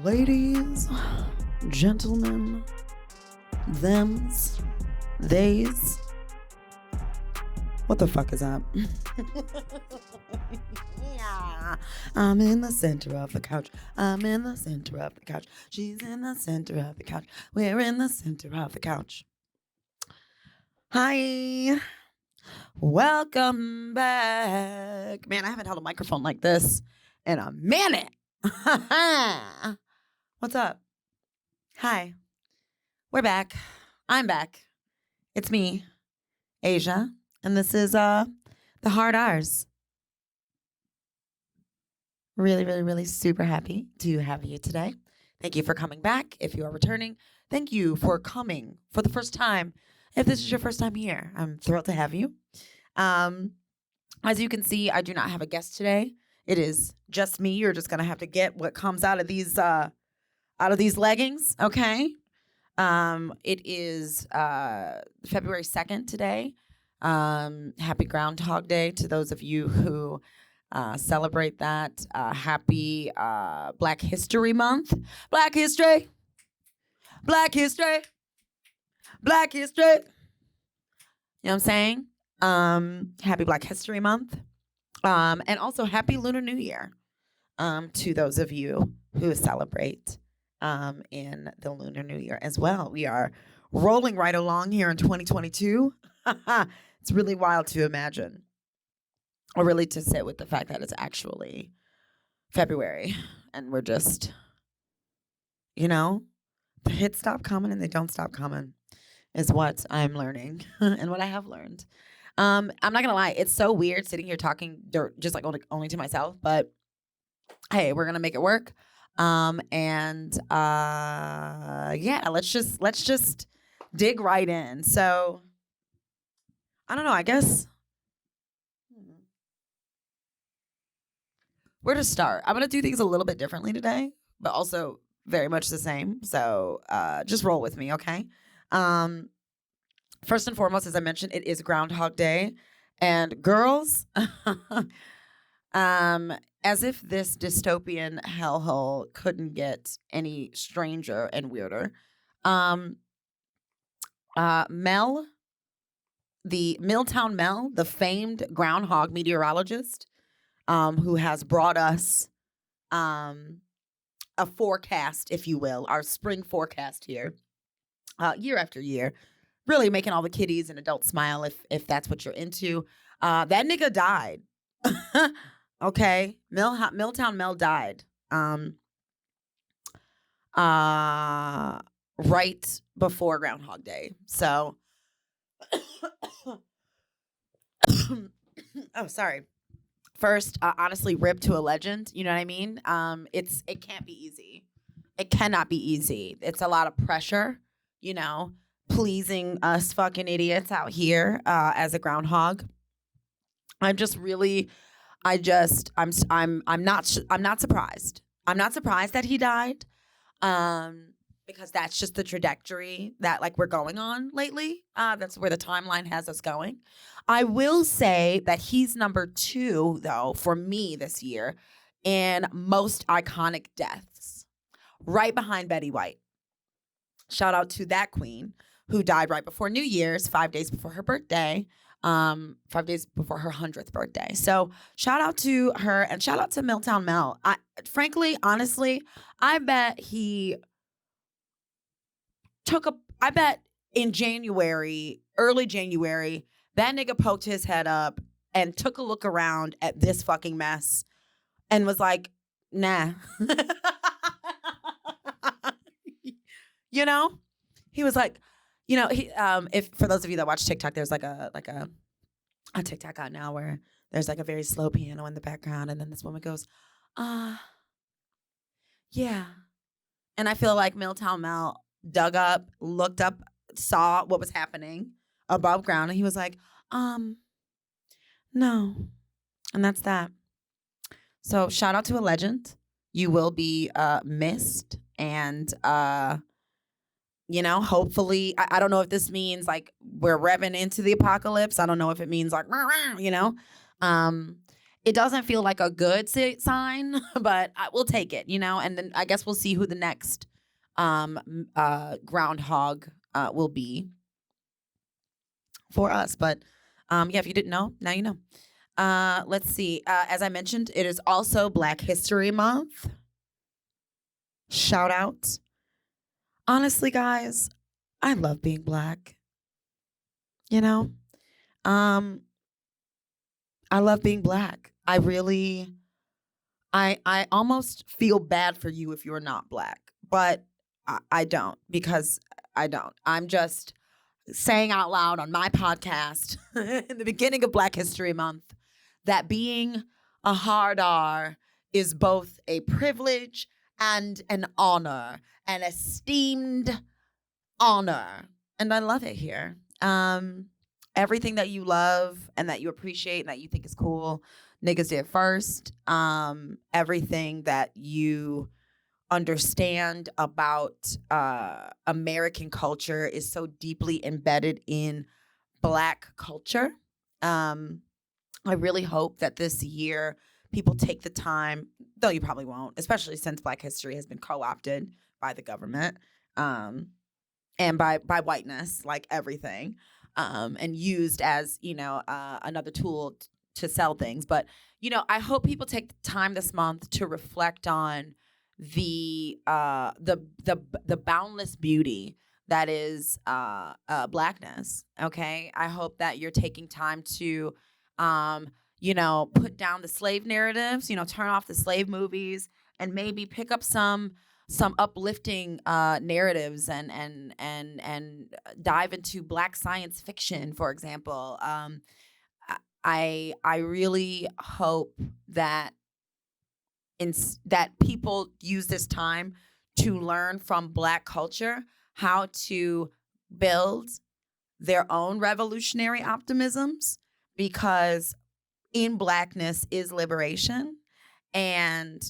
Ladies, gentlemen, thems, theys. What the fuck is that? Yeah. I'm in the center of the couch. I'm in the center of the couch. She's in the center of the couch. We're in the center of the couch. Hi. Welcome back. Man, I haven't held a microphone like this in a minute. What's up? Hi. We're back. I'm back. It's me, Asia, and this is the Hard R's. Really super happy to have you today. Thank you for coming back. If you are returning, thank you for coming for the first time. If this is your first time here, I'm thrilled to have you. As you can see, I do not have a guest today. It is just me. You're just gonna have to get what comes out of these leggings, okay? It is February 2nd today. Happy Groundhog Day to those of you who celebrate that. Happy Black History Month. Black History. Black History. Black History. You know what I'm saying? Happy Black History Month. And also Happy Lunar New Year to those of you who celebrate in the Lunar New Year as well. We are rolling right along here in 2022. It's really wild to imagine, or really to sit with the fact that it's actually February and we're just, the hits stop coming and they don't stop coming is what I'm learning and what I have learned. I'm not gonna lie, it's so weird sitting here talking just like only to myself, but hey, we're gonna make it work. Yeah, let's just dig right in. So I don't know, I guess where to start? I'm gonna do things a little bit differently today, but also very much the same. So just roll with me, okay? First and foremost, as I mentioned, it is Groundhog Day. And girls, as if this dystopian hellhole couldn't get any stranger and weirder, Mel, the Milltown Mel, the famed groundhog meteorologist, who has brought us a forecast, if you will, our spring forecast here, year after year. Really making all the kiddies and adults smile if that's what you're into. That nigga died. Okay, Milltown Mel died. Right before Groundhog Day. So, oh, sorry. First, honestly, rip to a legend. You know what I mean? It can't be easy. It cannot be easy. It's a lot of pressure. Pleasing us fucking idiots out here as a groundhog. I'm not surprised. I'm not surprised that he died. Because that's just the trajectory that we're going on lately. That's where the timeline has us going. I will say that he's number 2 though for me this year in most iconic deaths, right behind Betty White. Shout out to that queen who died right before New Year's, 5 days before her birthday, 5 days before her 100th birthday. So shout out to her and shout out to Milltown Mel. Honestly, I bet he I bet in January, early January, that nigga poked his head up and took a look around at this fucking mess and was like, nah. He was like, if for those of you that watch TikTok, there's like a TikTok out now where there's a very slow piano in the background, and then this woman goes, yeah. And I feel like Milltown Mel dug up, looked up, saw what was happening above ground, and he was like, no. And that's that. So shout out to a legend. You will be missed, and hopefully, I don't know if this means we're revving into the apocalypse. I don't know if it means it doesn't feel like a good sign, but we'll take it, and then I guess we'll see who the next groundhog will be for us. But yeah, if you didn't know, now you know. Let's see. As I mentioned, it is also Black History Month. Shout out. Honestly, guys, I love being Black. Um, I love being Black. I almost feel bad for you if you're not Black, but I don't, because I don't. I'm just saying out loud on my podcast in the beginning of Black History Month that being a hard R is both a privilege and an honor, an esteemed honor. And I love it here. Everything that you love and that you appreciate and that you think is cool, niggas did first. Everything that you understand about American culture is so deeply embedded in Black culture. I really hope that this year people take the time, though you probably won't, especially since Black history has been co-opted by the government and by whiteness, like everything, and used as, another tool to sell things. But, I hope people take the time this month to reflect on the boundless beauty that is Blackness. Okay, I hope that you're taking time to put down the slave narratives, turn off the slave movies, and maybe pick up some uplifting narratives and dive into Black science fiction, for example. I really hope that that people use this time to learn from Black culture how to build their own revolutionary optimisms, because in Blackness is liberation and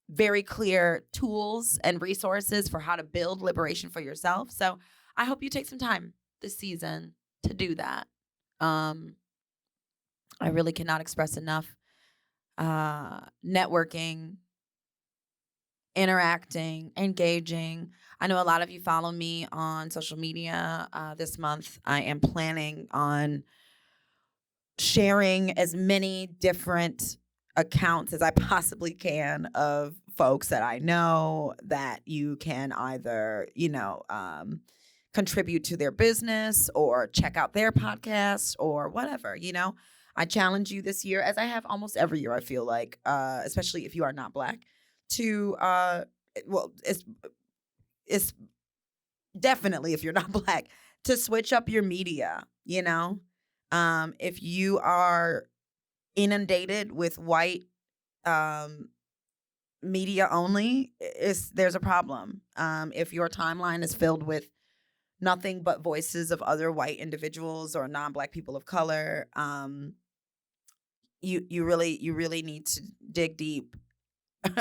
very clear tools and resources for how to build liberation for yourself. So I hope you take some time this season to do that. I really cannot express enough. Networking, interacting, engaging. I know a lot of you follow me on social media. This month, I am planning on sharing as many different accounts as I possibly can of folks that I know that you can either, contribute to their business or check out their podcast or whatever, I challenge you this year, as I have almost every year, I feel like, especially if you are not Black, to, it's definitely, if you're not Black, to switch up your media, if you are inundated with white media only, there's a problem. If your timeline is filled with nothing but voices of other white individuals or non-Black people of color, you really need to dig deep,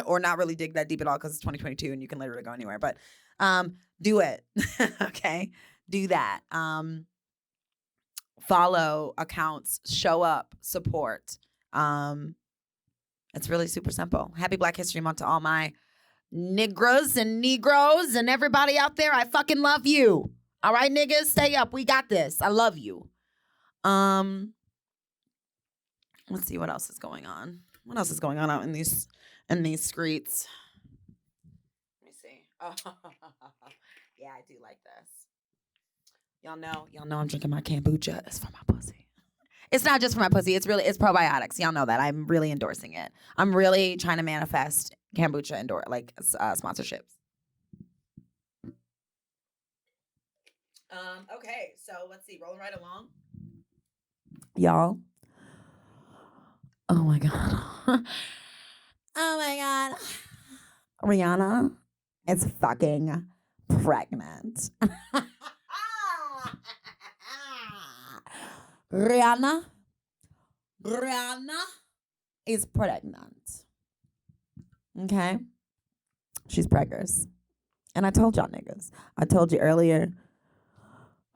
or not really dig that deep at all, because it's 2022 and you can literally go anywhere. But do it, okay? Do that. Follow accounts, show up, support. It's really super simple. Happy Black History Month to all my niggas and Negroes and everybody out there. I fucking love you. All right, niggas, stay up. We got this. I love you. Let's see what else is going on. What else is going on out in these streets? Let me see. Oh, yeah, I do like this. Y'all know I'm drinking my kombucha. It's for my pussy. It's not just for my pussy. It's probiotics. Y'all know that. I'm really endorsing it. I'm really trying to manifest kombucha sponsorships. Okay, so let's see. Rolling right along. Y'all. Oh my God. Oh my God. Rihanna is fucking pregnant. Rihanna is pregnant. Okay? She's preggers. And I told y'all niggas. I told you earlier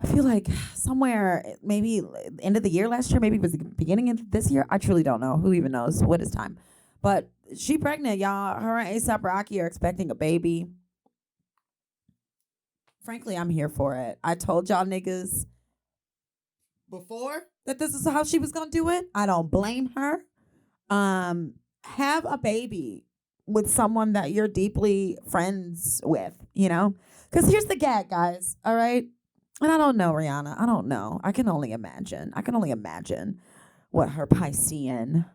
I feel like somewhere, maybe end of the year last year, maybe it was the beginning of this year. I truly don't know. Who even knows what is time? But she pregnant, y'all. Her and ASAP Rocky are expecting a baby. Frankly, I'm here for it. I told y'all niggas before that this is how she was gonna do it. I don't blame her. Have a baby with someone that you're deeply friends with, you know? Because here's the gag, guys, all right? And I don't know, Rihanna. I don't know. I can only imagine. I can only imagine what her Piscean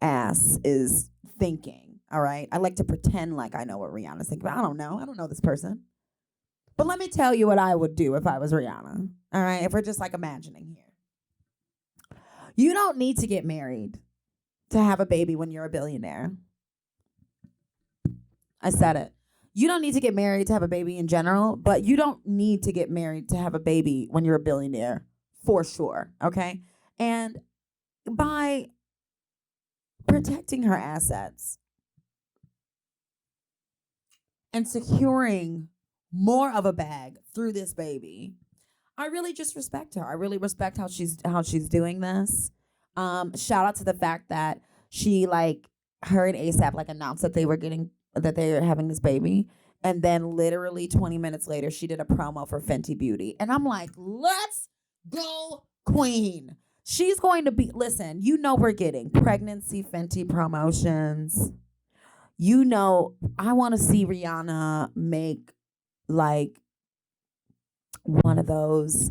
ass is thinking, all right? I like to pretend like I know what Rihanna's thinking, but I don't know. I don't know this person. But let me tell you what I would do if I was Rihanna, all right? If we're just like imagining here. You don't need to get married to have a baby when you're a billionaire. I said it. You don't need to get married to have a baby in general, but you don't need to get married to have a baby when you're a billionaire, for sure, okay? And by protecting her assets and securing more of a bag through this baby, I really just respect her. I really respect how she's doing this. Shout out to the fact that she her and ASAP announced that they were having this baby, and then literally 20 minutes later she did a promo for Fenty Beauty, and I'm like, let's go, queen. She's going to be, listen, you know, we're getting pregnancy Fenty promotions. You know, I want to see Rihanna make one of those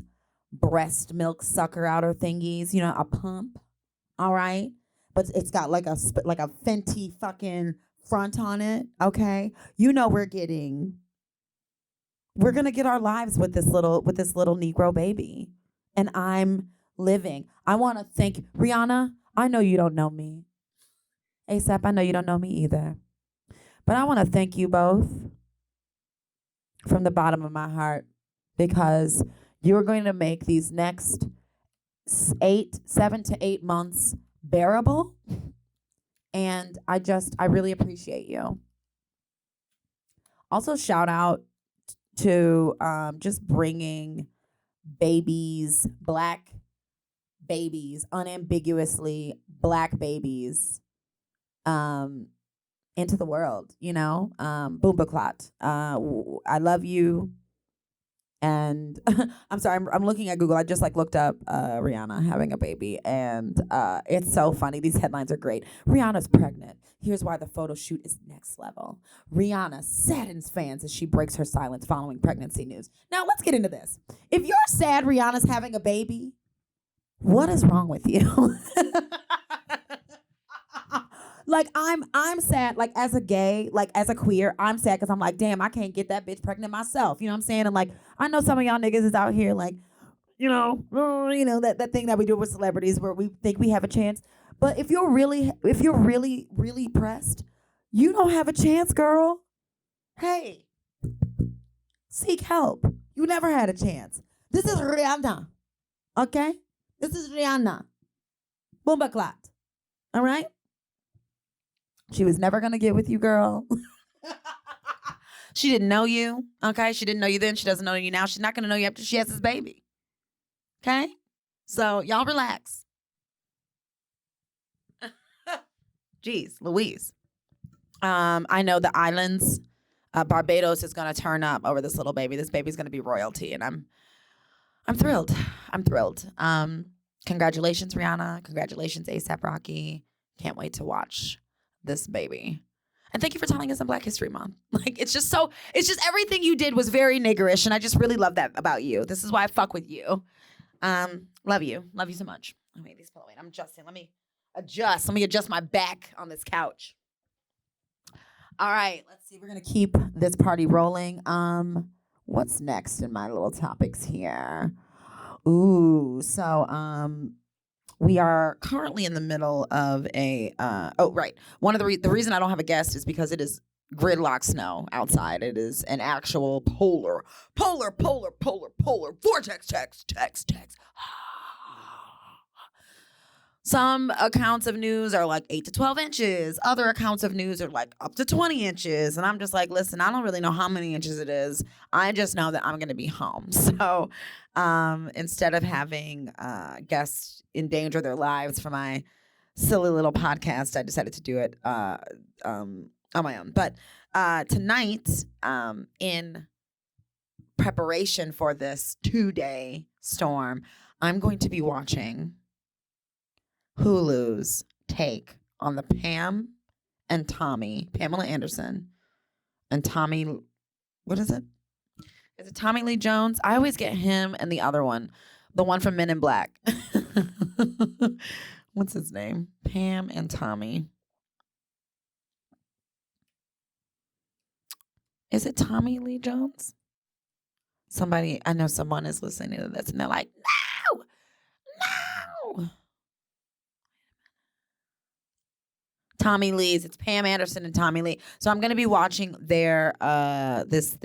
breast milk sucker outer thingies, you know, a pump, all right? But it's got like a Fenty fucking front on it, okay? You know we're gonna get our lives with this little Negro baby. And I'm living. I wanna thank Rihanna, I know you don't know me. ASAP, I know you don't know me either. But I wanna thank you both from the bottom of my heart, because you're going to make these next 7 to 8 months bearable. And I really appreciate you. Also, shout out to just bringing babies, black babies, unambiguously black babies, into the world, you know? Boombaclot. I love you. And I'm sorry, I'm looking at Google. I just looked up Rihanna having a baby, and it's so funny. These headlines are great. Rihanna's pregnant. Here's why the photo shoot is next level. Rihanna saddens fans as she breaks her silence following pregnancy news. Now let's get into this. If you're sad Rihanna's having a baby, what is wrong with you? I'm sad, as a gay, as a queer, I'm sad because I'm like, damn, I can't get that bitch pregnant myself. You know what I'm saying? And I know some of y'all niggas is out here that thing that we do with celebrities where we think we have a chance. But if you're really, really pressed, you don't have a chance, girl. Hey, seek help. You never had a chance. This is Rihanna, okay? This is Rihanna. Boombaclot, all right? She was never going to get with you, girl. She didn't know you, okay? She didn't know you then. She doesn't know you now. She's not going to know you after she has this baby, okay? So y'all relax. Jeez, Louise. I know the islands, Barbados is going to turn up over this little baby. This baby's going to be royalty, and I'm thrilled. I'm thrilled. Congratulations, Rihanna. Congratulations, ASAP Rocky. Can't wait to watch this baby. And thank you for telling us in Black History Month. It's just everything you did was very niggerish, and I just really love that about you. This is why I fuck with you. Love you so much. Oh, wait, I'm adjusting. Let me adjust my back on this couch. All right, let's see. We're gonna keep this party rolling. What's next in my little topics here? Ooh, so we are currently in the middle of a one of the reason I don't have a guest is because it is gridlock snow outside. It is an actual polar vortex text. Some accounts of news are like 8 to 12 inches. Other accounts of news are like up to 20 inches. And I'm just like, listen, I don't really know how many inches it is. I just know that I'm going to be home. So instead of having guests endanger their lives for my silly little podcast, I decided to do it on my own. But tonight, in preparation for this 2-day storm, I'm going to be watching Hulu's take on the Pamela Anderson and Tommy, what is it? Is it Tommy Lee Jones? I always get him and the other one, the one from Men in Black. What's his name? Pam and Tommy. Is it Tommy Lee Jones? I know someone is listening to this and they're like, no. Tommy Lee's. It's Pam Anderson and Tommy Lee. So I'm gonna be watching their this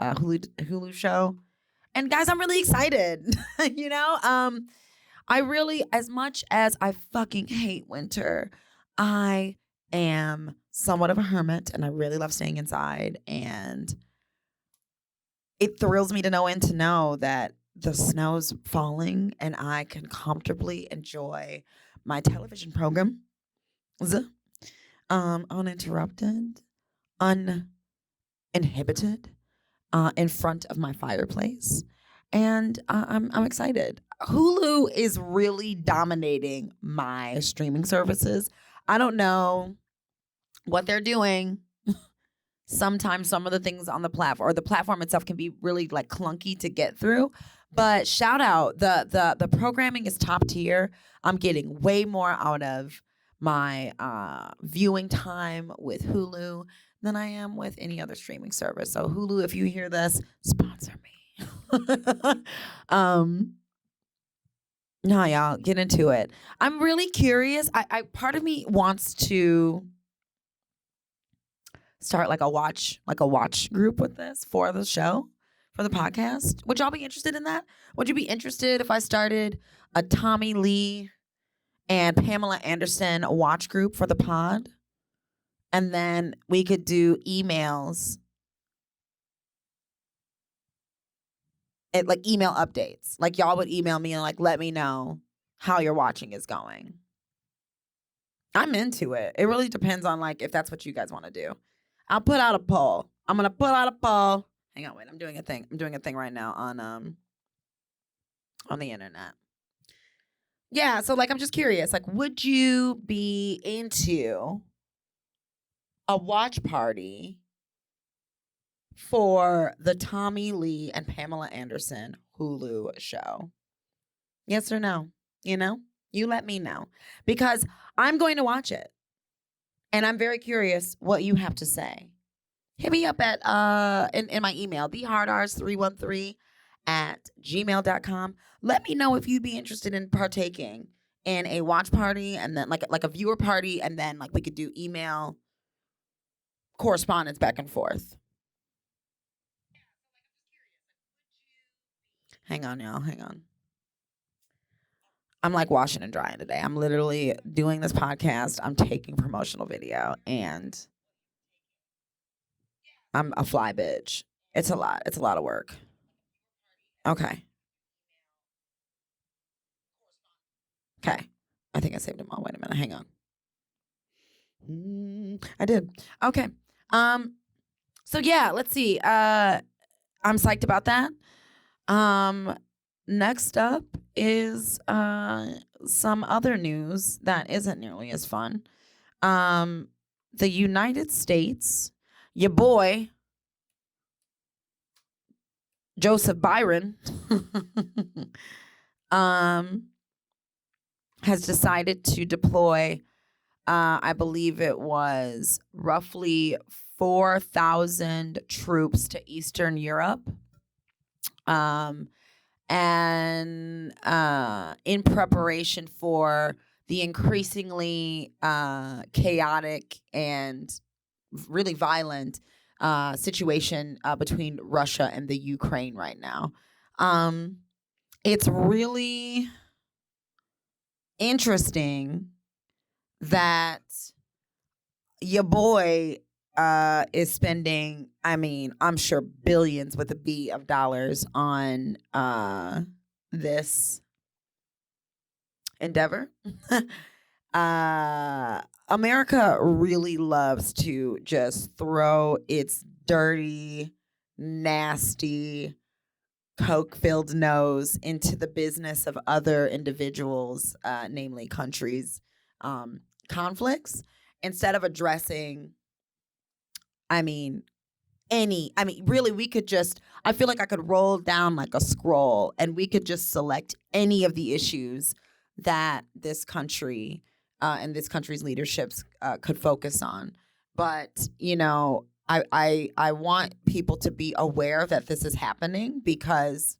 Hulu show. And guys, I'm really excited. I really, as much as I fucking hate winter, I am somewhat of a hermit and I really love staying inside. And it thrills me to no end to know that the snow's falling and I can comfortably enjoy my television program uninterrupted, uninhibited, in front of my fireplace. And I'm excited. Hulu is really dominating my streaming services. I don't know what they're doing. Sometimes some of the things on the platform or the platform itself can be really like clunky to get through. But shout out, the programming is top tier. I'm getting way more out of my viewing time with Hulu than I am with any other streaming service. So Hulu, if you hear this, sponsor me. No, y'all, get into it. I'm really curious. I part of me wants to start like a watch group with this for the show, for the podcast. Would y'all be interested in that? Would you be interested if I started a Tommy Lee and Pamela Anderson watch group for the pod? And then we could do emails, like email updates. Like y'all would email me and like let me know how your watching is going. I'm into it. It really depends on like if that's what you guys want to do. I'll put out a poll. I'm gonna put out a poll. Hang on, wait. I'm doing a thing. I'm doing a thing right now on the internet. Yeah, so like I'm just curious. Like, would you be into a watch party for the Tommy Lee and Pamela Anderson Hulu show? Yes or no? You let me know because I'm going to watch it. And I'm very curious what you have to say. Hit me up at in my email, thehardrs313@gmail.com. Let me know if you'd be interested in partaking in a watch party and then like a viewer party, and then like we could do email correspondence back and forth. Hang on, y'all. Hang on. I'm like washing and drying today. I'm literally doing this podcast. I'm taking promotional video and I'm a fly bitch. It's a lot. It's a lot of work. Okay. Okay. I think I saved them all. Wait a minute. Hang on. I did. Okay. So yeah, let's see. I'm psyched about that. Next up is some other news that isn't nearly as fun. The United States, your boy Joseph Byron has decided to deploy I believe it was roughly 4,000 troops to Eastern Europe. And in preparation for the increasingly chaotic and really violent situation between Russia and the Ukraine right now. It's really interesting that your boy is spending, I mean, I'm sure billions with a B of dollars on this endeavor. America really loves to just throw its dirty, nasty, coke filled nose into the business of other individuals, namely countries' conflicts, instead of addressing, I mean, really, we could just, I feel like I could roll down like a scroll and we could just select any of the issues that this country and this country's leaderships could focus on. But, I want people to be aware that this is happening because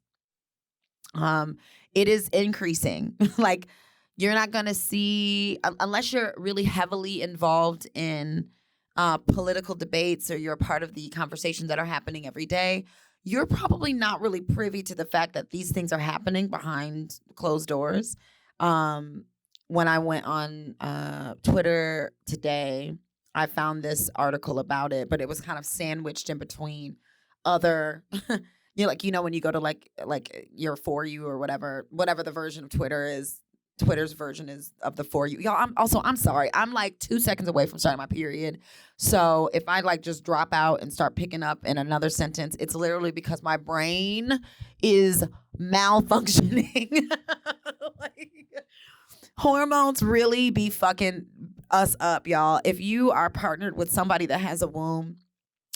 it is increasing. Like, you're not going to see, unless you're really heavily involved in political debates or you're a part of the conversations that are happening every day, you're probably not really privy to the fact that these things are happening behind closed doors. When I went on Twitter today, I found this article about it, but it was kind of sandwiched in between other when you go to like your For You or whatever the version of Twitter is, Twitter's version is of the For You. Y'all, I'm sorry. I'm like 2 seconds away from starting my period. So if I like just drop out and start picking up in another sentence, it's literally because my brain is malfunctioning. Like, hormones really be fucking us up, y'all. If you are partnered with somebody that has a womb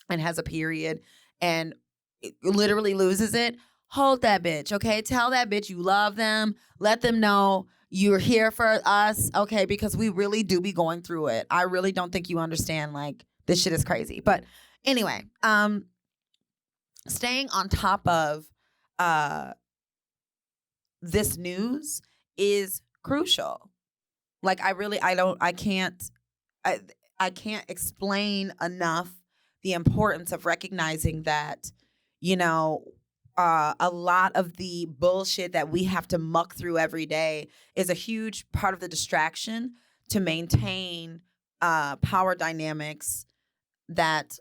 and has a period and it literally loses it, hold that bitch, okay? Tell that bitch you love them. Let them know you're here for us, okay? Because we really do be going through it. I really don't think you understand. Like, this shit is crazy. But anyway, staying on top of this news is crucial. Like, I can't explain enough the importance of recognizing that, a lot of the bullshit that we have to muck through every day is a huge part of the distraction to maintain power dynamics that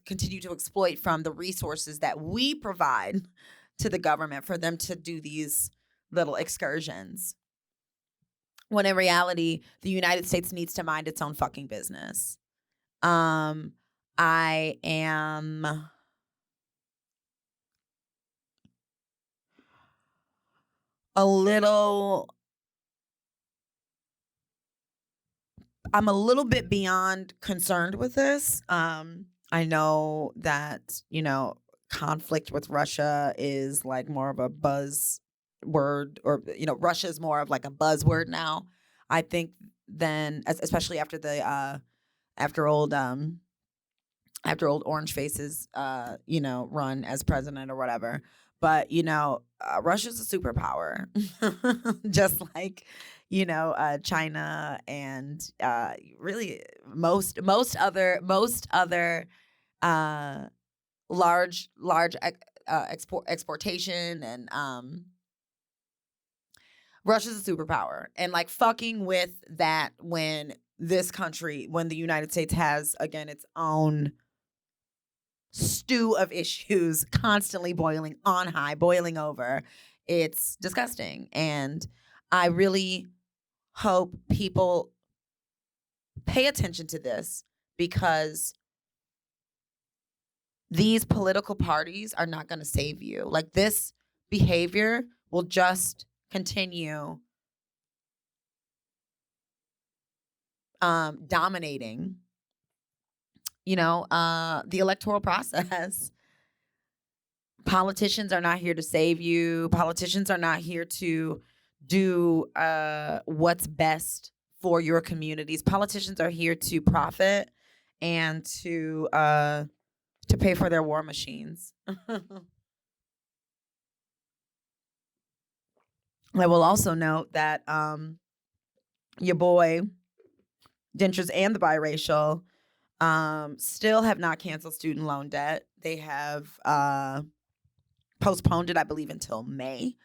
continue to exploit from the resources that we provide to the government for them to do these little excursions. When in reality, the United States needs to mind its own fucking business. I am a little bit beyond concerned with this. I know that, conflict with Russia is like more of a buzz word, or, Russia is more of like a buzzword now, I think, than especially after the after old Orange Face's run as president or whatever. But Russia's a superpower, just like China and really most other large exportation, and Russia's a superpower. And like, fucking with that when the United States has, again, its own stew of issues constantly boiling on high, boiling over, it's disgusting. And I really hope people pay attention to this, because these political parties are not going to save you. Like, this behavior will just continue dominating, the electoral process. Politicians are not here to save you. Politicians are not here to do what's best for your communities. Politicians are here to profit and to pay for their war machines. I will also note that your boy Dentures and the biracial still have not canceled student loan debt. They have postponed it, I believe, until May,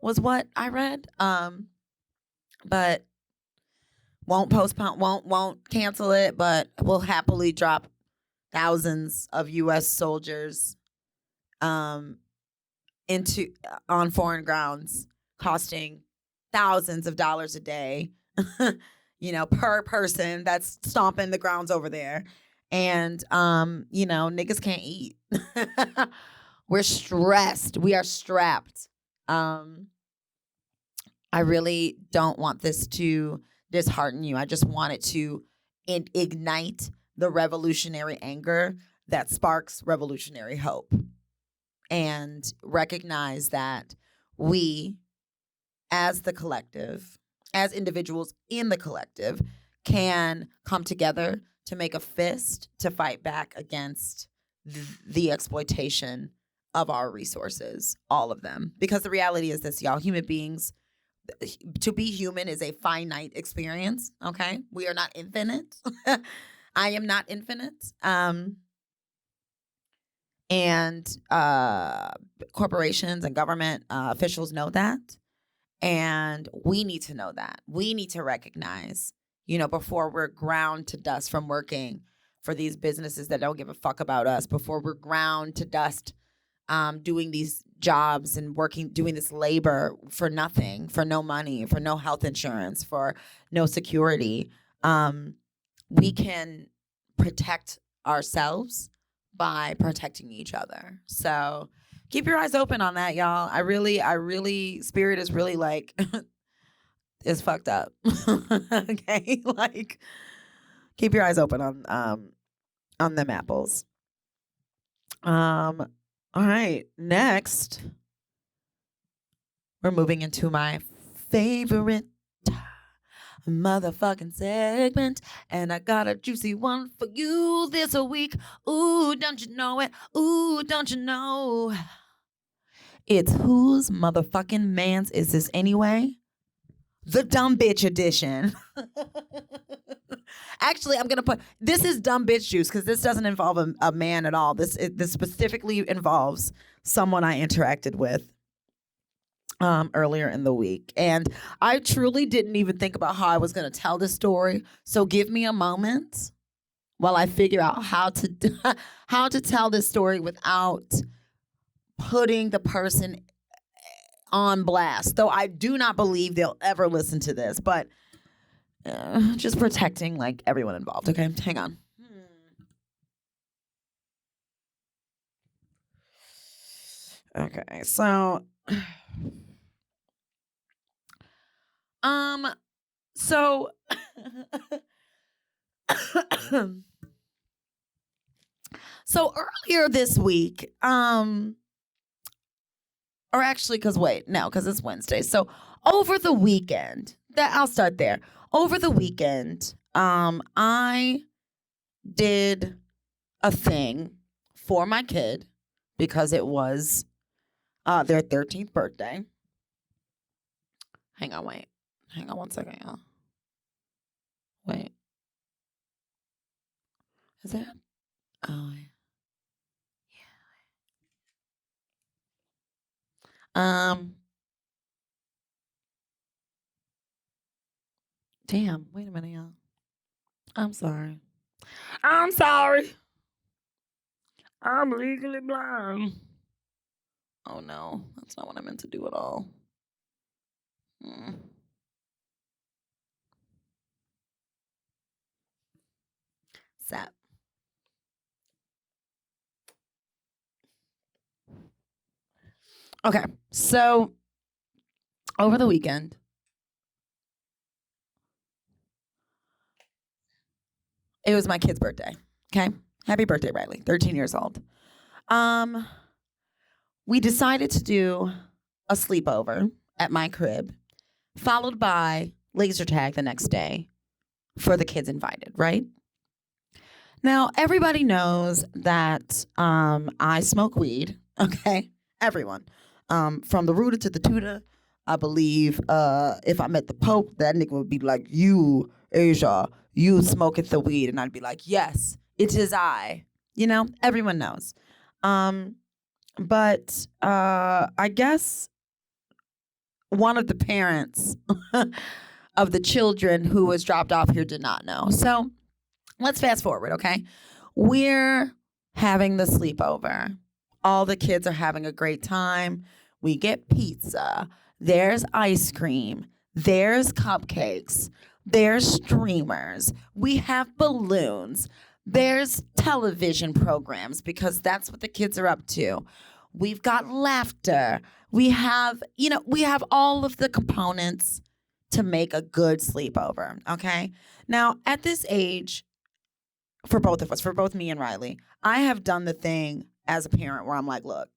was what I read. But won't postpone, won't cancel it, but will happily drop thousands of U.S. soldiers um, into on foreign grounds, costing thousands of dollars a day, per person that's stomping the grounds over there. And niggas can't eat. We're stressed. We are strapped. I really don't want this to dishearten you. I just want it to ignite the revolutionary anger that sparks revolutionary hope, and recognize that we, as the collective, as individuals in the collective, can come together to make a fist to fight back against the exploitation of our resources, all of them. Because the reality is this, y'all, human beings, to be human is a finite experience, okay? We are not infinite. I am not infinite. And corporations and government officials know that. And we need to know that. We need to recognize, before we're ground to dust from working for these businesses that don't give a fuck about us, before we're ground to dust doing these jobs and doing this labor for nothing, for no money, for no health insurance, for no security, we can protect ourselves by protecting each other. So keep your eyes open on that, y'all. I really, spirit is really like, it's fucked up. Okay, like, keep your eyes open on them apples. All right, next, we're moving into my favorite motherfucking segment, and I got a juicy one for you this week. Ooh, don't you know it? Ooh, don't you know? It's whose motherfucking man's is this anyway? The dumb bitch edition. Actually, I'm gonna put this is dumb bitch juice because this doesn't involve a man at all. This specifically involves someone I interacted with earlier in the week, and I truly didn't even think about how I was gonna tell this story. So give me a moment while I figure out how to tell this story without putting the person on blast. Though I do not believe they'll ever listen to this, but just protecting like everyone involved. Okay, hang on. Okay, so so so earlier this week, or actually, because it's Wednesday. So over the weekend, I'll start there. Over the weekend, I did a thing for my kid because it was their 13th birthday. Hang on one second, y'all. Wait. Is that? Oh, yeah. Damn. Wait a minute, y'all. I'm sorry. I'm legally blind. Oh no, that's not what I meant to do at all. Sap. Okay, so over the weekend, it was my kid's birthday. Okay, happy birthday, Riley. 13 years old. We decided to do a sleepover at my crib, followed by laser tag the next day for the kids invited, right? Now, everybody knows that I smoke weed, okay? Everyone. From the rooter to the tutor, I believe if I met the Pope, that nigga would be like, you, Asia, you smoketh the weed. And I'd be like, yes, it is I. Everyone knows. But I guess one of the parents of the children who was dropped off here did not know. So let's fast forward, okay? We're having the sleepover. All the kids are having a great time. We get pizza. There's ice cream. There's cupcakes. There's streamers. We have balloons. There's television programs because that's what the kids are up to. We've got laughter. We have all of the components to make a good sleepover, okay? Now, at this age, for both of us, for both me and Riley, I have done the thing as a parent where I'm like, look,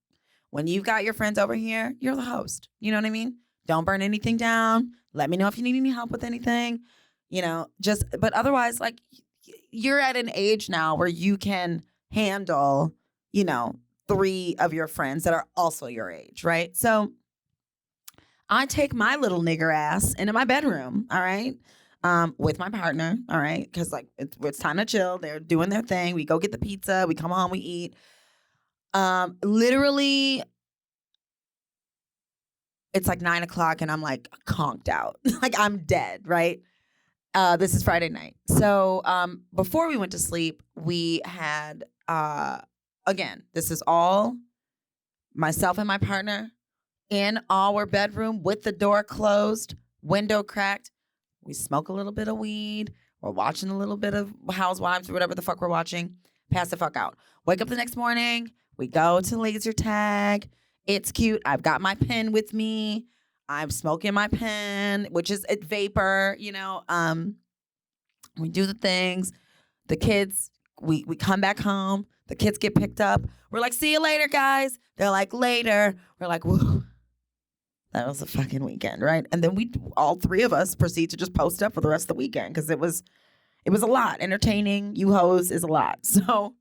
when you've got your friends over here, you're the host. You know what I mean? Don't burn anything down. Let me know if you need any help with anything. But otherwise, like, you're at an age now where you can handle, 3 of your friends that are also your age, right? So I take my little nigger ass into my bedroom, all right, with my partner, all right, because like it's time to chill. They're doing their thing. We go get the pizza. We come home. We eat. Literally, it's like 9:00, and I'm like conked out, like I'm dead, right? This is Friday night. So before we went to sleep, we had again. This is all myself and my partner in our bedroom with the door closed, window cracked. We smoke a little bit of weed. We're watching a little bit of Housewives or whatever the fuck we're watching. Pass the fuck out. Wake up the next morning. We go to laser tag. It's cute. I've got my pen with me. I'm smoking my pen, which is a vapor, We do the things. The kids, we come back home. The kids get picked up. We're like, see you later, guys. They're like, later. We're like, whoa. That was a fucking weekend, right? And then all 3 of us proceed to just post up for the rest of the weekend because it was a lot. Entertaining you hoes is a lot. So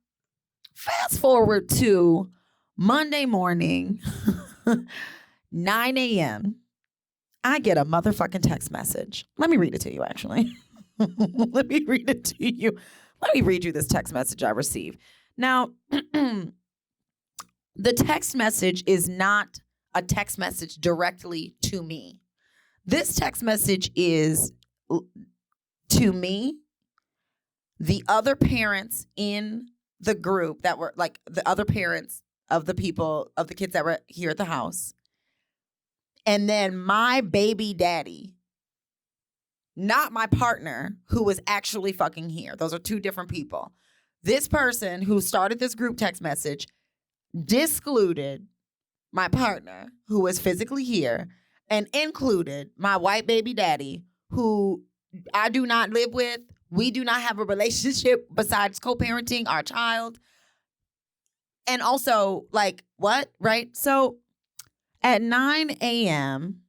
fast forward to Monday morning, 9 a.m. I get a motherfucking text message. Let me read it to you, actually. Let me read it to you. Let me read you this text message I received. Now, the text message is not a text message directly to me. This text message is to me, the other parents in the group that were like the other parents of the kids that were here at the house, and then my baby daddy, not my partner who was actually fucking here. Those are 2 different people. This person who started this group text message discluded my partner who was physically here and included my white baby daddy who I do not live with. We do not have a relationship besides co-parenting our child. And also, like, what? Right? So at 9 a.m.,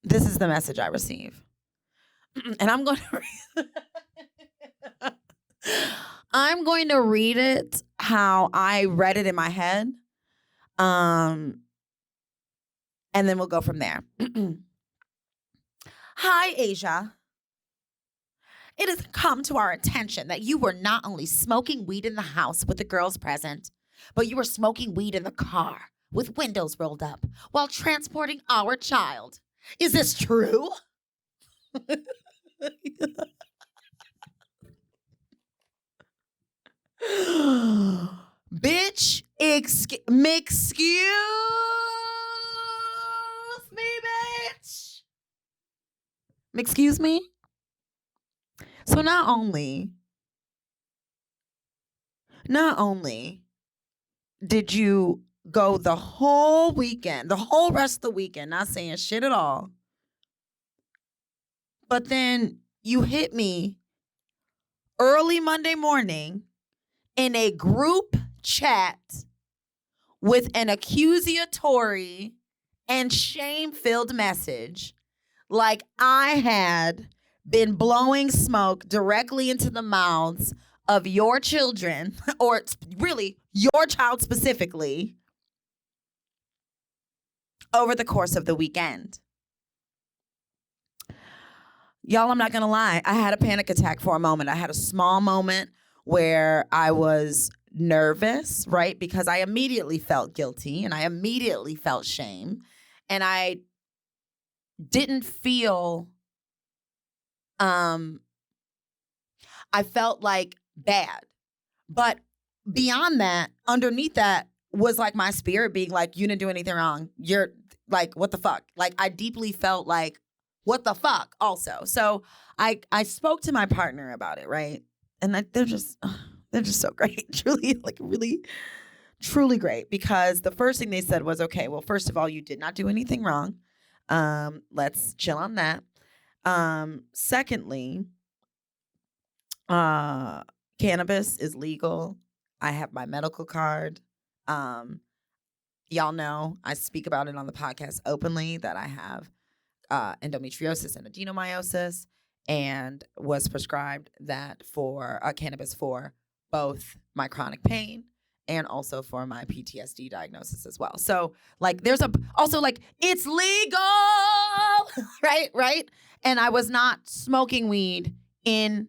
this is the message I receive. And I'm going to read it how I read it in my head. And then we'll go from there. Hi, Asia. It has come to our attention that you were not only smoking weed in the house with the girls present, but you were smoking weed in the car with windows rolled up while transporting our child. Is this true? Bitch, excuse me, bitch. Excuse me? So not only did you go the whole weekend, the whole rest of the weekend, not saying shit at all, but then you hit me early Monday morning in a group chat with an accusatory and shame-filled message like I had been blowing smoke directly into the mouths of your children, or really your child specifically, over the course of the weekend. Y'all, I'm not going to lie. I had a panic attack for a moment. I had a small moment where I was nervous, right? Because I immediately felt guilty and I immediately felt shame. And I didn't feel, I felt like bad. But beyond that, underneath that was like my spirit being like, you didn't do anything wrong. You're like, what the fuck? Like, I deeply felt like, what the fuck also. So I spoke to my partner about it, right? And they're just so great. Truly, like really, truly great. Because the first thing they said was, okay, well, first of all, you did not do anything wrong. Let's chill on that. Secondly, cannabis is legal. I have my medical card. Y'all know I speak about it on the podcast openly that I have endometriosis and adenomyosis, and was prescribed that for cannabis for both my chronic pain and also for my PTSD diagnosis as well. So like there's also like it's legal, right? And I was not smoking weed in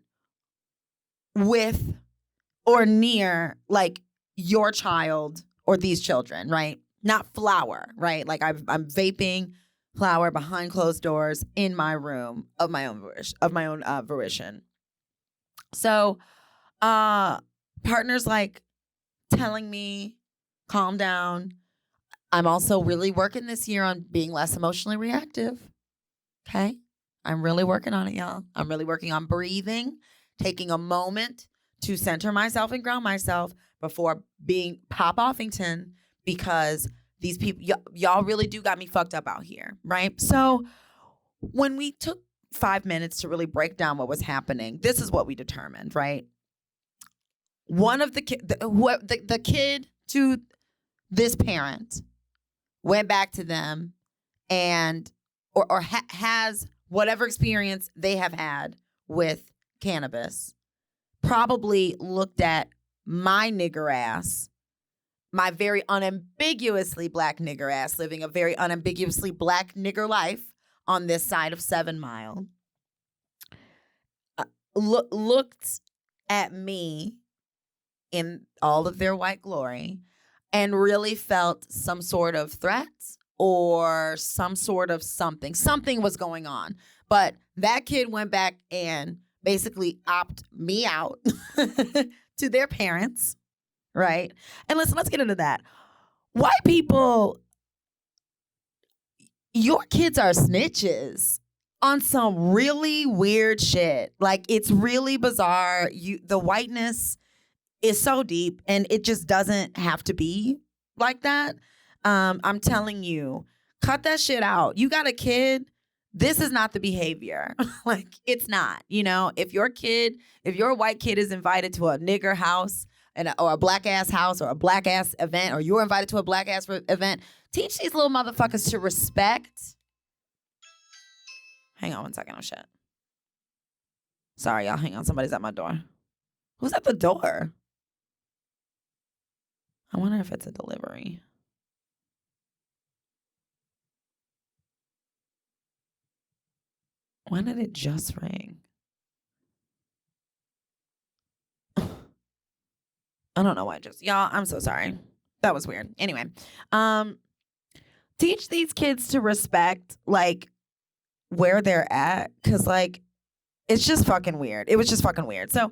with or near like your child or these children, right? Not flower, right? Like I'm vaping flower behind closed doors in my room of my own volition. So, partners like telling me, calm down. I'm also really working this year on being less emotionally reactive. Okay. I'm really working on it, y'all. I'm really working on breathing, taking a moment to center myself and ground myself before being Pop Offington, because these people, y'all really do got me fucked up out here, right? So when we took 5 minutes to really break down what was happening, this is what we determined, right? One of the kid to this parent went back to them and or has whatever experience they have had with cannabis, probably looked at my nigger ass, my very unambiguously black nigger ass, living a very unambiguously black nigger life on this side of 7 Mile, looked at me in all of their white glory and really felt some sort of threat or some sort of something. Something was going on. But that kid went back and basically opted me out to their parents, right? And listen, let's get into that. White people, your kids are snitches on some really weird shit. Like, it's really bizarre. The whiteness is so deep, and it just doesn't have to be like that. I'm telling you, cut that shit out. You got a kid. This is not the behavior. Like, it's not. You know, if your white kid is invited to a nigger house or a black ass house or a black ass event, or you're invited to a black ass event, teach these little motherfuckers to respect. Hang on one second. Oh shit. Sorry, y'all. Hang on. Somebody's at my door. Who's at the door? I wonder if it's a delivery. When did it just ring? I don't know why y'all, I'm so sorry. That was weird. Anyway, teach these kids to respect like where they're at, cuz like it's just fucking weird. It was just fucking weird. So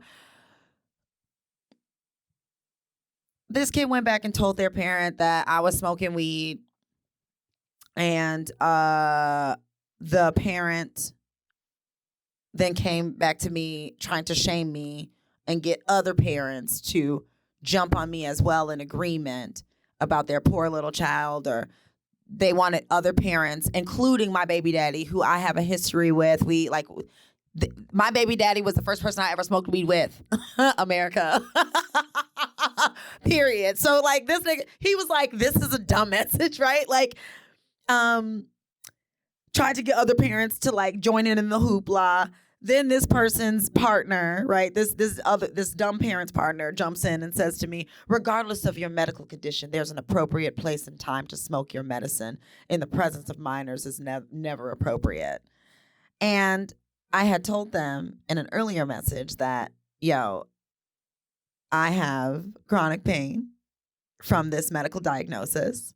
this kid went back and told their parent that I was smoking weed, and the parent then came back to me trying to shame me and get other parents to jump on me as well in agreement about their poor little child, or they wanted other parents, including my baby daddy, who I have a history with. My baby daddy was the first person I ever smoked weed with. America. Period. So like this nigga, he was like, this is a dumb message, right? Like, tried to get other parents to like join in the hoopla. Then this person's partner, right? This dumb parent's partner jumps in and says to me, regardless of your medical condition, there's an appropriate place and time to smoke your medicine. In the presence of minors is never appropriate. And I had told them in an earlier message that, yo, I have chronic pain from this medical diagnosis.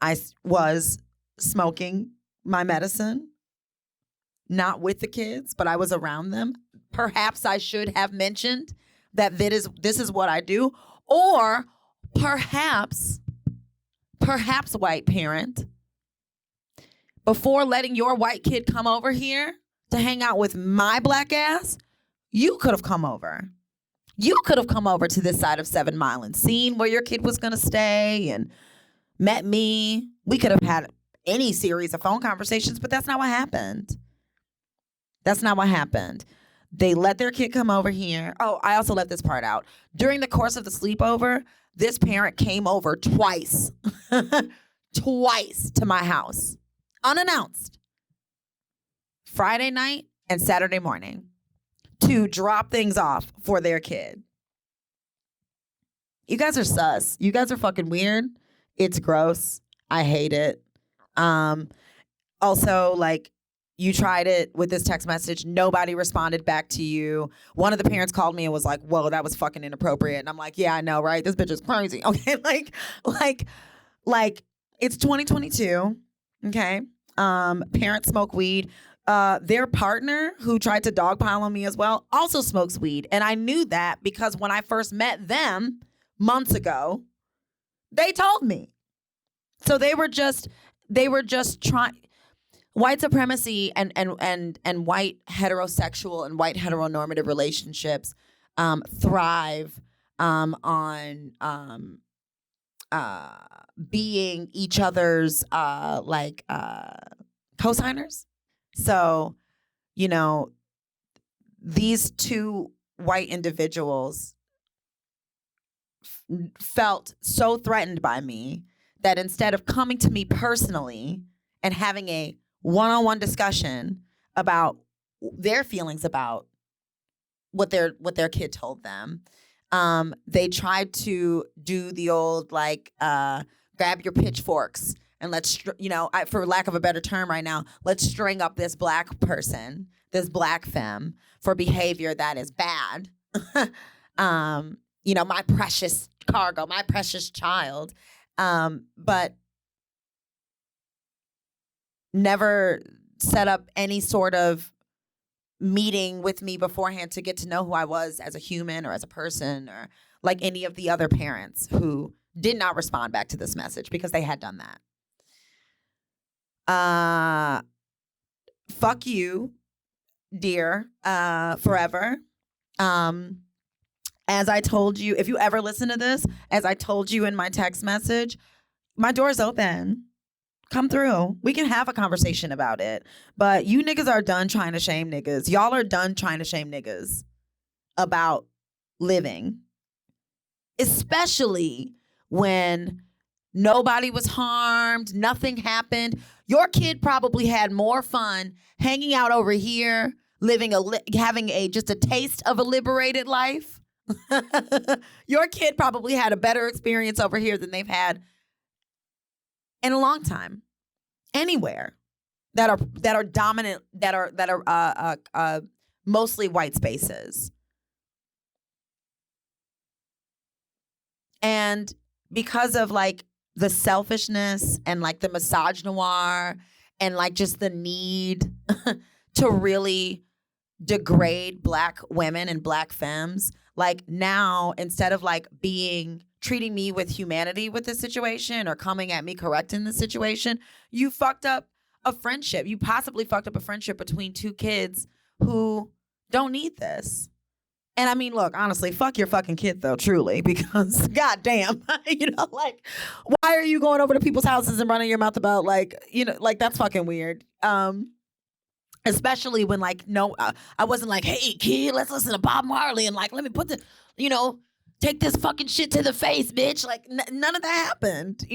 I was smoking my medicine, not with the kids, but I was around them. Perhaps I should have mentioned that this is what I do. Or perhaps white parent, before letting your white kid come over here to hang out with my black ass, you could have come over. You could have come over to this side of 7 Mile and seen where your kid was going to stay and met me. We could have had any series of phone conversations, but that's not what happened. That's not what happened. They let their kid come over here. Oh, I also left this part out. During the course of the sleepover, this parent came over twice, twice to my house, unannounced, Friday night and Saturday morning, to drop things off for their kid. You guys are sus. You guys are fucking weird. It's gross. I hate it. Also, like, you tried it with this text message. Nobody responded back to you. One of the parents called me and was like, whoa, that was fucking inappropriate. And I'm like, yeah, I know, right? This bitch is crazy. Okay, like it's 2022. Okay. Parents smoke weed. Their partner, who tried to dogpile on me as well, also smokes weed. And I knew that because when I first met them months ago, they told me. So they were just trying. White supremacy and white heterosexual and white heteronormative relationships thrive on being each other's co-signers. So, you know, these two white individuals felt so threatened by me that instead of coming to me personally and having a one-on-one discussion about their feelings about what their kid told them, they tried to do the old grab your pitchforks and let's for lack of a better term right now, let's string up this black person, this black femme, for behavior that is bad. My precious cargo, my precious child, but never set up any sort of meeting with me beforehand to get to know who I was as a human or as a person, or like any of the other parents who did not respond back to this message because they had done that. Fuck you, dear, forever. As I told you, if you ever listen to this, as I told you in my text message, my door's open. Come through. We can have a conversation about it. But you niggas are done trying to shame niggas. Y'all are done trying to shame niggas about living. Especially when nobody was harmed, nothing happened. Your kid probably had more fun hanging out over here, having just a taste of a liberated life. Your kid probably had a better experience over here than they've had in a long time, anywhere that are dominant, that are mostly white spaces. And because of like the selfishness and like the misogynoir and like just the need to really degrade black women and black femmes, like now instead of like treating me with humanity with this situation or coming at me correct in the situation, you fucked up a friendship. You possibly fucked up a friendship between two kids who don't need this. And I mean, look, honestly, fuck your fucking kid though, truly, because goddamn, why are you going over to people's houses and running your mouth about that's fucking weird. Especially when I wasn't like, hey kid, let's listen to Bob Marley and let me put take this fucking shit to the face, bitch. None of that happened,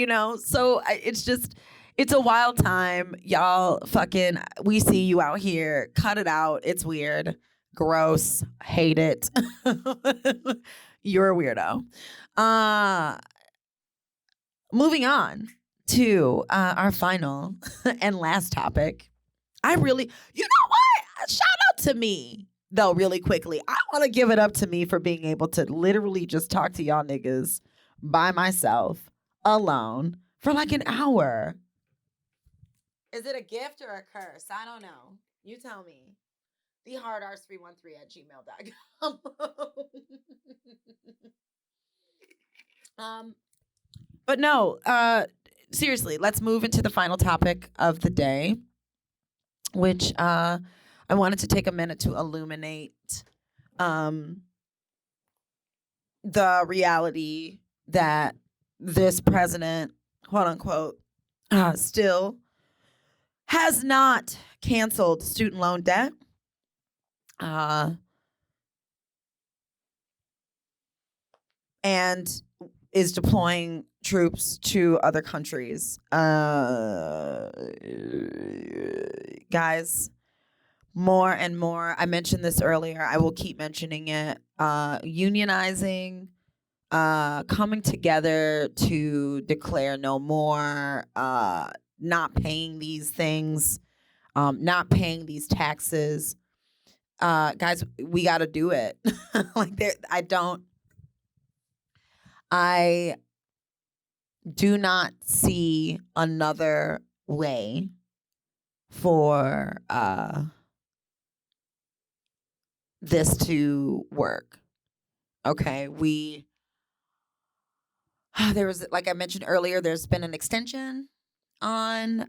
So it's a wild time. Y'all fucking, we see you out here. Cut it out. It's weird. Gross. Hate it. You're a weirdo. Moving on to our final and last topic. You know what? Shout out to me. Though, really quickly, I want to give it up to me for being able to literally just talk to y'all niggas by myself, alone, for like an hour. Is it a gift or a curse? I don't know. You tell me. Thehardars313 at gmail.com. um, but no, seriously, let's move into the final topic of the day, which I wanted to take a minute to illuminate the reality that this president, quote unquote, still has not canceled student loan debt. And is deploying troops to other countries. Guys, more and more, I mentioned this earlier, I will keep mentioning it, unionizing, coming together to declare no more, not paying these things, not paying these taxes. Guys, we got to do it. I do not see another way for this to work. Okay, there was, like I mentioned earlier, there's been an extension on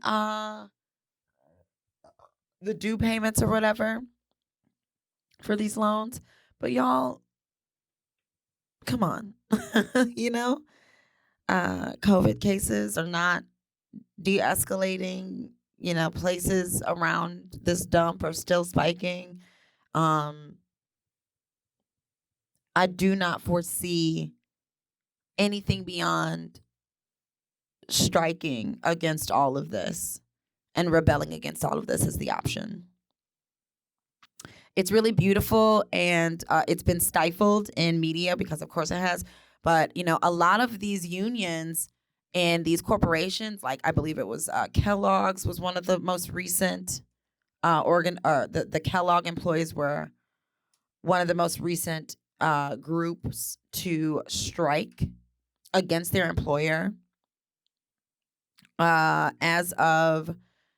the due payments or whatever for these loans, but y'all, come on. COVID cases are not de-escalating. Places around this dump are still spiking. I do not foresee anything beyond striking against all of this and rebelling against all of this as the option. It's really beautiful, and it's been stifled in media because, of course, it has. But, a lot of these unions and these corporations, like I believe it was Kellogg's was one of the most recent the Kellogg employees were one of the most recent groups to strike against their employer. As of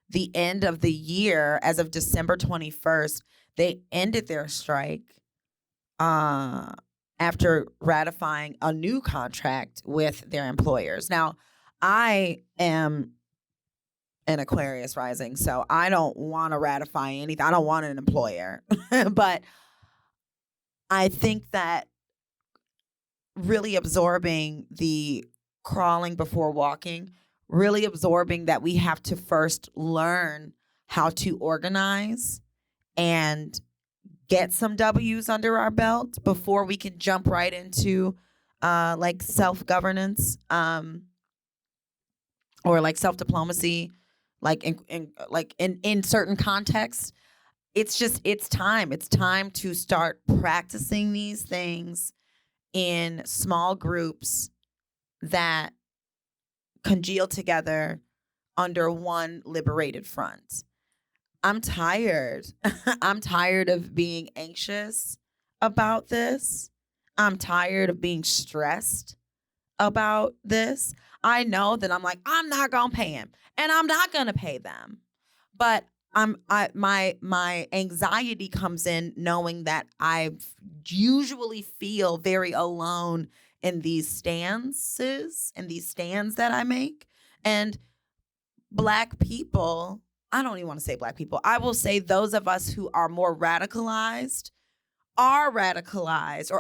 the end of the year, as of December 21st, they ended their strike after ratifying a new contract with their employers. Now, I am an Aquarius rising, so I don't want to ratify anything. I don't want an employer. But I think that really absorbing the crawling before walking, really absorbing that we have to first learn how to organize and get some W's under our belt before we can jump right into like self-governance or like self-diplomacy, like in certain contexts. It's time to start practicing these things in small groups that congeal together under one liberated front. I'm tired. I'm tired of being anxious about this. I'm tired of being stressed about this. I know that I'm not going to pay him, and I'm not going to pay them. But my anxiety comes in knowing that I usually feel very alone in these stances and these stands that I make. And Black people, I don't even want to say Black people, I will say those of us who are more radicalized or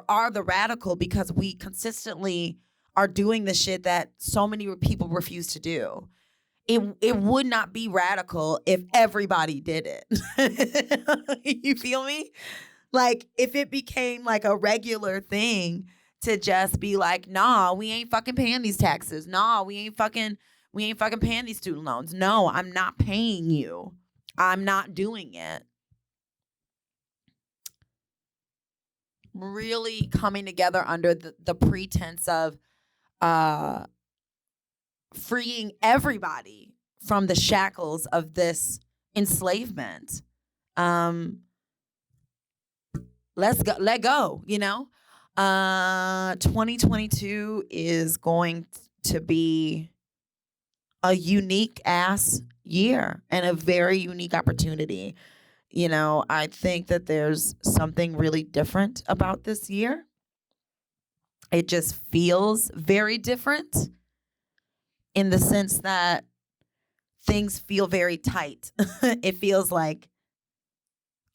are the radical because we consistently are doing the shit that so many people refuse to do. It would not be radical if everybody did it. You feel me? Like, if it became like a regular thing to just be like, nah, we ain't fucking paying these taxes. Nah, we ain't fucking paying these student loans. No, I'm not paying you. I'm not doing it. Really coming together under the pretense of freeing everybody from the shackles of this enslavement. Let go, 2022 is going to be a unique ass year and a very unique opportunity. I think that there's something really different about this year. It just feels very different in the sense that things feel very tight. It feels like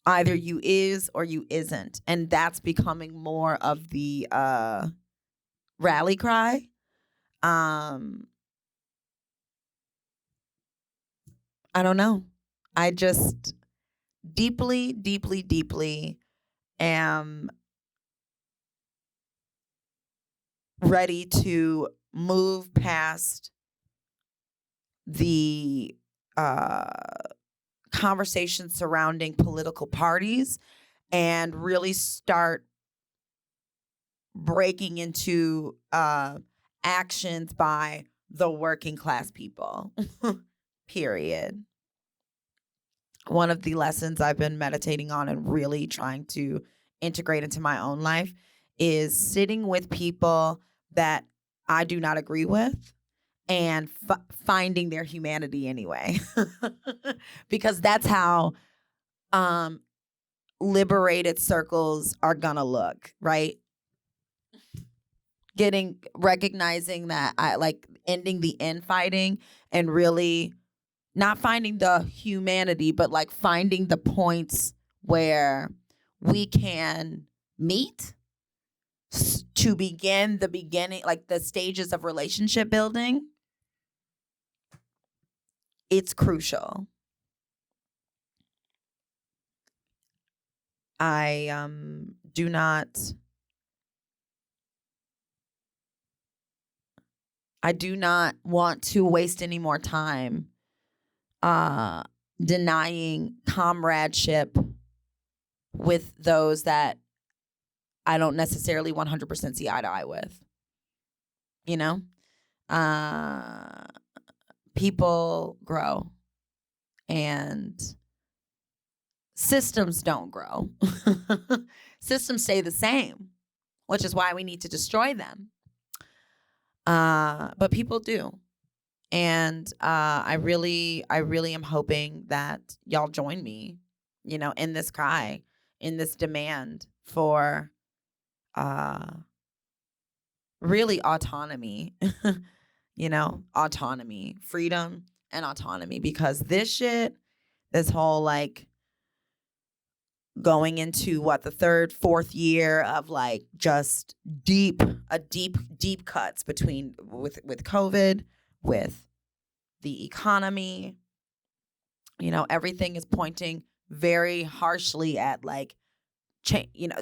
either you is or you isn't. And that's becoming more of the rally cry. I don't know. I just deeply, deeply, deeply am ready to move past the conversation surrounding political parties and really start breaking into actions by the working class people. Period. One of the lessons I've been meditating on and really trying to integrate into my own life is sitting with people that I do not agree with and finding their humanity anyway. Because that's how liberated circles are gonna look, right? Recognizing that I like ending the infighting and really not finding the humanity, but like finding the points where we can meet to begin the beginning, like the stages of relationship building. It's crucial. I do not want to waste any more time denying comradeship with those that I don't necessarily 100% see eye to eye with. People grow and systems don't grow. Systems stay the same, which is why we need to destroy them. But people do. And I really am hoping that y'all join me, in this cry, in this demand for really autonomy, autonomy, freedom and autonomy. Because this whole like going into the third, fourth year of like just deep cuts between with COVID, with the economy, everything is pointing very harshly at like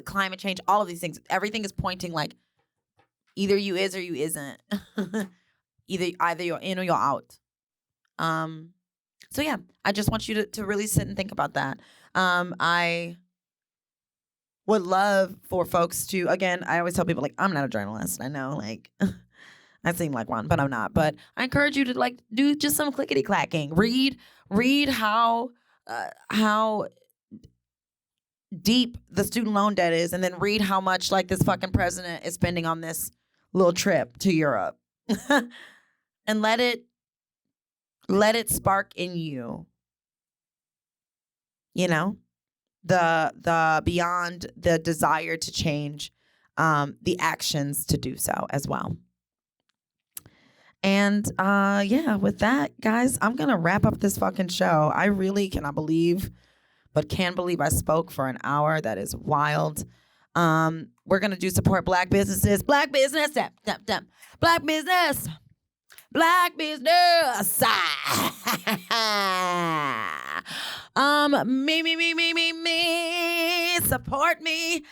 climate change, all of these things. Everything is pointing like either you is or you isn't. either you're in or you're out. So yeah, I just want you to really sit and think about that. I would love for folks to, again, I always tell people like, I'm not a journalist. I know like I seem like one, but I'm not. But I encourage you to like do just some clickety clacking. Read how deep the student loan debt is, and then read how much like this fucking president is spending on this little trip to Europe. And let it spark in you, the beyond the desire to change, the actions to do so as well. And yeah, with that, guys, I'm gonna wrap up this fucking show. I really cannot believe, but can believe I spoke for an hour. That is wild. We're gonna do support Black businesses. Black business. Black business. Black business. Me. Support me.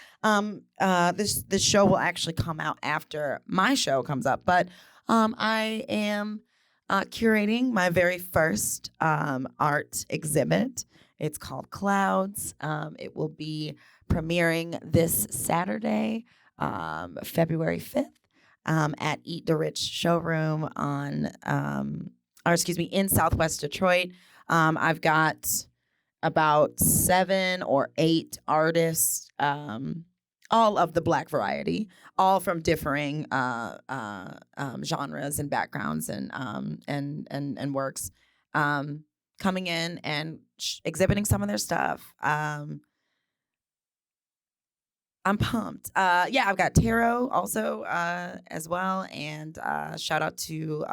This show will actually come out after my show comes up, but I am curating my very first art exhibit. It's called Clouds. It will be premiering this Saturday, February 5th. At Eat the Rich showroom in Southwest Detroit. I've got about 7 or 8 artists, all of the Black variety, all from differing genres and backgrounds and works, coming in and exhibiting some of their stuff. I'm pumped. Yeah, I've got tarot also as well. And shout out to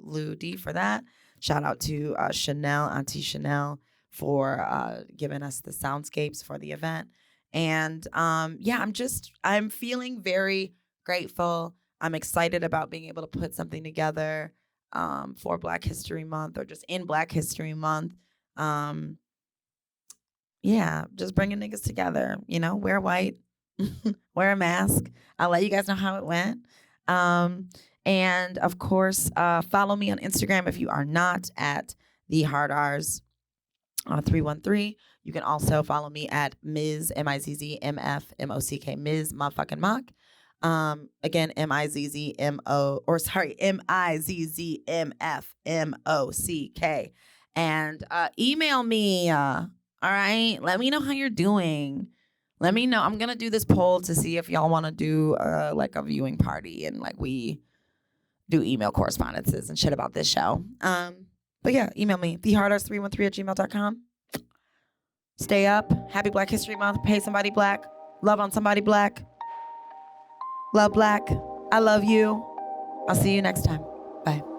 Lou D for that. Shout out to Chanel, Auntie Chanel, for giving us the soundscapes for the event. And yeah, I'm feeling very grateful. I'm excited about being able to put something together for Black History Month, or just in Black History Month. Yeah, just bringing niggas together, wear white, wear a mask. I'll let you guys know how it went. And of course, follow me on Instagram if you are not, at the Hard R's 313. You can also follow me at Ms. MIZZMFMOCK, Ms. Motherfucking Mock. Again, MIZZMFMOCK. And email me. All right. Let me know how you're doing. Let me know. I'm going to do this poll to see if y'all want to do like a viewing party, and like we do email correspondences and shit about this show. But yeah, email me, thehardars313@gmail.com. Stay up. Happy Black History Month. Pay somebody black. Love on somebody black. Love black. I love you. I'll see you next time. Bye.